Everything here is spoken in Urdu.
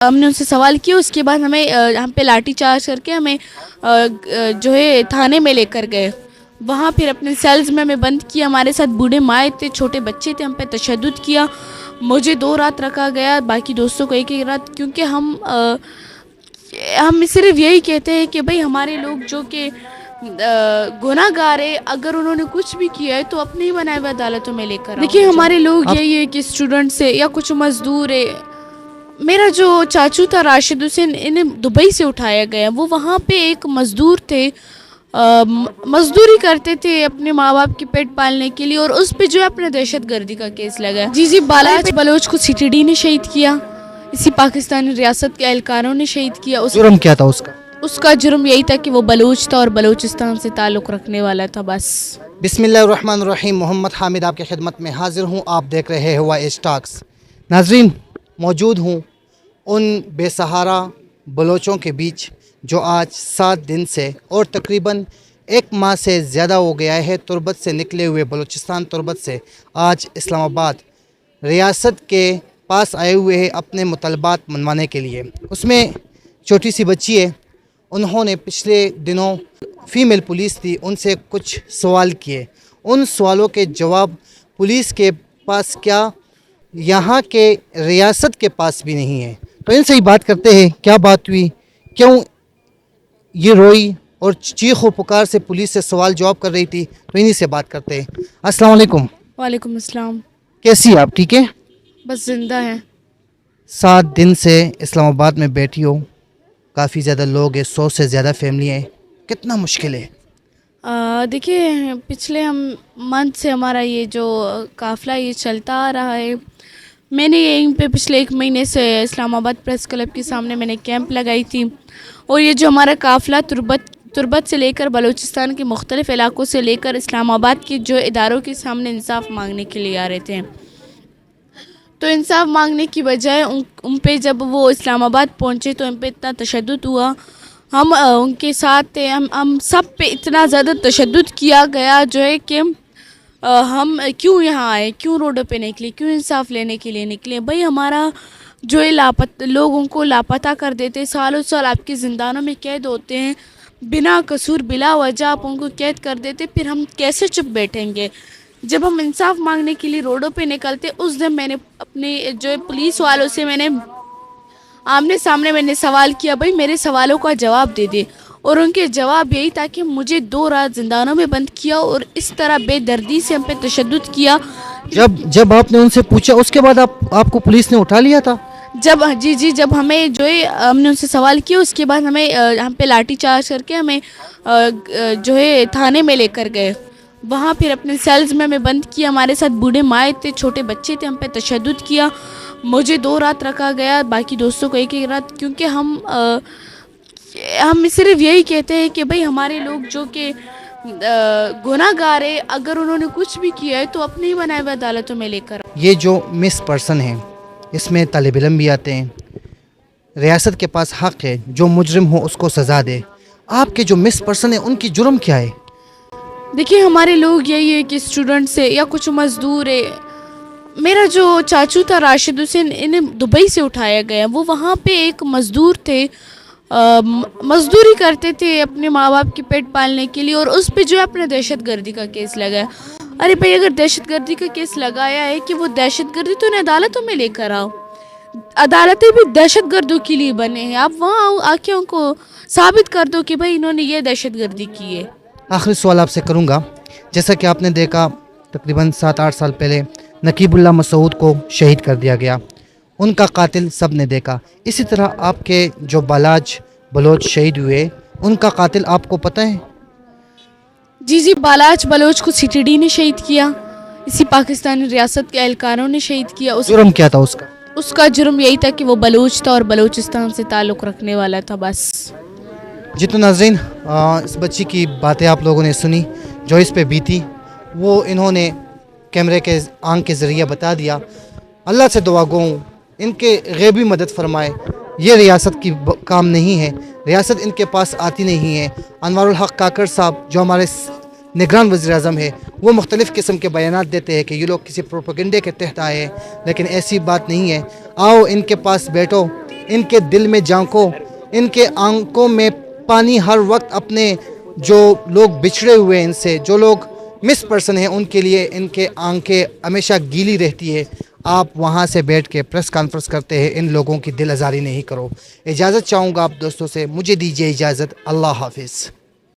ہم نے ان سے سوال کیا، اس کے بعد ہمیں ہم پہ لاٹھی چارج کر کے ہمیں جو ہے تھانے میں لے کر گئے. وہاں پھر اپنے سیلز میں ہمیں بند کیا. ہمارے ساتھ بوڑھے مائیں تھے، چھوٹے بچے تھے، ہم پہ تشدد کیا. مجھے 2 رات رکھا گیا، باقی دوستوں کو 1 رات، کیونکہ ہم صرف یہی کہتے ہیں کہ بھئی ہمارے لوگ جو کہ گناہ گار ہے، اگر انہوں نے کچھ بھی کیا ہے تو اپنے ہی بنائے ہوئے عدالتوں میں لے کر آؤ. دیکھیے ہمارے لوگ یہی ہے کہ اسٹوڈنٹس ہے یا کچھ مزدور ہے. میرا جو چاچو تھا راشد حسین، انہیں دبئی سے اٹھایا گیا. وہ وہاں پہ ایک مزدور تھے، مزدوری کرتے تھے اپنے ماں باپ کی پیٹ پالنے کے لیے، اور اس پہ جو ہے اپنے دہشت گردی کا کیس لگا. جی بالاچ بلوچ کو سی ٹی ڈی نے شہید کیا، اسی پاکستانی ریاست کے اہلکاروں نے شہید کیا. جرم کیا تھا اس کا؟ اس کا جرم یہی تھا کہ وہ بلوچ تھا اور بلوچستان سے تعلق رکھنے والا تھا بس. بسم اللہ الرحمن الرحیم. محمد حامد آپ کی خدمت میں حاضر ہوں. آپ دیکھ رہے ہیں وائس ٹاکس. ناظرین، موجود ہوں ان بے سہارا بلوچوں کے بیچ جو آج 7 دن سے اور تقریباً 1 ماہ سے زیادہ ہو گیا ہے تربت سے نکلے ہوئے. بلوچستان تربت سے آج اسلام آباد ریاست کے پاس آئے ہوئے ہیں اپنے مطالبات منوانے کے لیے. اس میں چھوٹی سی بچی ہے، انہوں نے پچھلے دنوں فیمیل پولیس تھی، ان سے کچھ سوال کیے. ان سوالوں کے جواب پولیس کے پاس کیا، یہاں کے ریاست کے پاس بھی نہیں ہے. تو ان سے ہی بات کرتے ہیں کیا بات ہوئی، کیوں یہ روئی اور چیخ و پکار سے پولیس سے سوال جواب کر رہی تھی. تو انہی سے بات کرتے ہیں. السلام علیکم. وعلیکم السلام. کیسی آپ؟ ٹھیک ہے؟ بس زندہ ہیں. 7 دن سے اسلام آباد میں بیٹھی ہو، کافی زیادہ لوگ ہیں، 100 سے زیادہ فیملی ہیں، کتنا مشکل ہے؟ دیکھیے پچھلے منتھ سے ہمارا یہ جو قافلہ یہ چلتا آ رہا ہے. میں نے یہیں پہ پچھلے 1 مہینے سے اسلام آباد پریس کلب کے سامنے میں نے کیمپ لگائی تھی، اور یہ جو ہمارا قافلہ تربت سے لے کر بلوچستان کے مختلف علاقوں سے لے کر اسلام آباد کے جو اداروں کے سامنے انصاف مانگنے کے لیے آ رہے تھے. تو انصاف مانگنے کی بجائے ان پہ جب وہ اسلام آباد پہنچے تو ان پہ اتنا تشدد ہوا. ہم ان کے ساتھ تھے، ہم سب پہ اتنا زیادہ تشدد کیا گیا جو ہے کہ ہم کیوں یہاں آئے، کیوں روڈوں پہ نکلے، کیوں انصاف لینے کے لیے نکلے. بھائی ہمارا جو ہے لوگوں کو لاپتہ کر دیتے، سالوں سال آپ کے زندانوں میں قید ہوتے ہیں بنا قصور، بلا وجہ آپ ان کو قید کر دیتے. پھر ہم کیسے چپ بیٹھیں گے؟ جب ہم انصاف مانگنے کے لیے روڈوں پہ نکلتے، اس دن میں نے اپنے جو پولیس والوں سے میں نے آمنے سامنے میں نے سوال کیا، بھائی میرے سوالوں کا جواب دے دے. اور ان کے جواب یہی تھا کہ مجھے 2 رات زندانوں میں بند کیا اور اس طرح بے دردی سے ہم پہ تشدد کیا. جب آپ نے ان سے پوچھا اس کے بعد آپ کو پولیس نے اٹھا لیا تھا؟ جب ہمیں جو ہے ہم نے ان سے سوال کیا، اس کے بعد ہمیں ہم پہ لاٹھی چارج کر کے ہمیں جو ہے تھانے میں لے کر گئے. وہاں پھر اپنے سیلز میں ہمیں بند کیا. ہمارے ساتھ بوڑھے مائیں تھے، چھوٹے بچے تھے، ہم پہ تشدد کیا. مجھے 2 رات رکھا گیا، باقی دوستوں کو 1 رات، کیونکہ ہم صرف یہی کہتے ہیں کہ بھئی ہمارے لوگ جو کہ گناہ گار ہے، اگر انہوں نے کچھ بھی کیا ہے تو اپنے ہی بنائے ہوئے عدالتوں میں لے کر. یہ جو مس پرسن ہیں، اس میں طالب علم بھی آتے ہیں. ریاست کے پاس حق ہے جو مجرم ہو اس کو سزا دے. آپ کے جو مس پرسن ہیں ان کی جرم کیا ہے؟ دیکھیے ہمارے لوگ یہی ہے کہ اسٹوڈنٹس ہے یا کچھ مزدور ہے. میرا جو چاچو تھا راشد حسین، انہیں دبئی سے اٹھایا گیا. وہ وہاں پہ ایک مزدور تھے، مزدوری کرتے تھے اپنے ماں باپ کی پیٹ پالنے کے لیے، اور اس پہ جو ہے اپنے دہشت گردی کا کیس لگا. ارے بھائی اگر دہشت گردی کا کیس لگایا ہے کہ وہ دہشت گردی، تو انہیں عدالتوں میں لے کر آؤ. عدالتیں بھی دہشت گردوں کے لیے بنے ہیں. آپ وہاں آ کے ان کو ثابت کر دو کہ بھائی انہوں نے یہ دہشت گردی کی ہے. آخری سوال آپ سے کروں گا. جیسا کہ آپ نے دیکھا تقریباً 7-8 سال پہلے نقیب اللہ مسعود کو شہید کر دیا گیا، ان کا قاتل سب نے دیکھا. اسی طرح آپ کے جو بالاچ بلوچ شہید ہوئے، ان کا قاتل آپ کو پتہ ہے؟ جی بالاچ بلوچ کو سی ٹی ڈی نے شہید کیا، اسی پاکستانی ریاست کے اہلکاروں نے شہید کیا. جرم کیا تھا اس کا؟ اس کا جرم یہی تھا کہ وہ بلوچ تھا اور بلوچستان سے تعلق رکھنے والا تھا بس. جی تو ناظرین، اس بچی کی باتیں آپ لوگوں نے سنی، جو اس پہ بیتی وہ انہوں نے کیمرے کے آنکھ کے ذریعے بتا دیا. اللہ سے دعا گو ہوں ان کے غیبی مدد فرمائے. یہ ریاست کی کام نہیں ہے، ریاست ان کے پاس آتی نہیں ہے. انوار الحق کاکڑ صاحب جو ہمارے نگران وزیر اعظم ہے، وہ مختلف قسم کے بیانات دیتے ہیں کہ یہ لوگ کسی پروپیگنڈے کے تحت آئے ہیں، لیکن ایسی بات نہیں ہے. آؤ ان کے پاس بیٹھو، ان کے دل میں جھانکو, ان کے آنکھوں میں پانی ہر وقت اپنے جو لوگ بچھڑے ہوئے ہیں ان سے, جو لوگ مس پرسن ہیں, ان کے لیے ان کے آنکھیں ہمیشہ گیلی رہتی ہے. آپ وہاں سے بیٹھ کے پریس کانفرنس کرتے ہیں, ان لوگوں کی دل آزاری نہیں کرو. اجازت چاہوں گا آپ دوستوں سے, مجھے دیجیے اجازت, اللہ حافظ.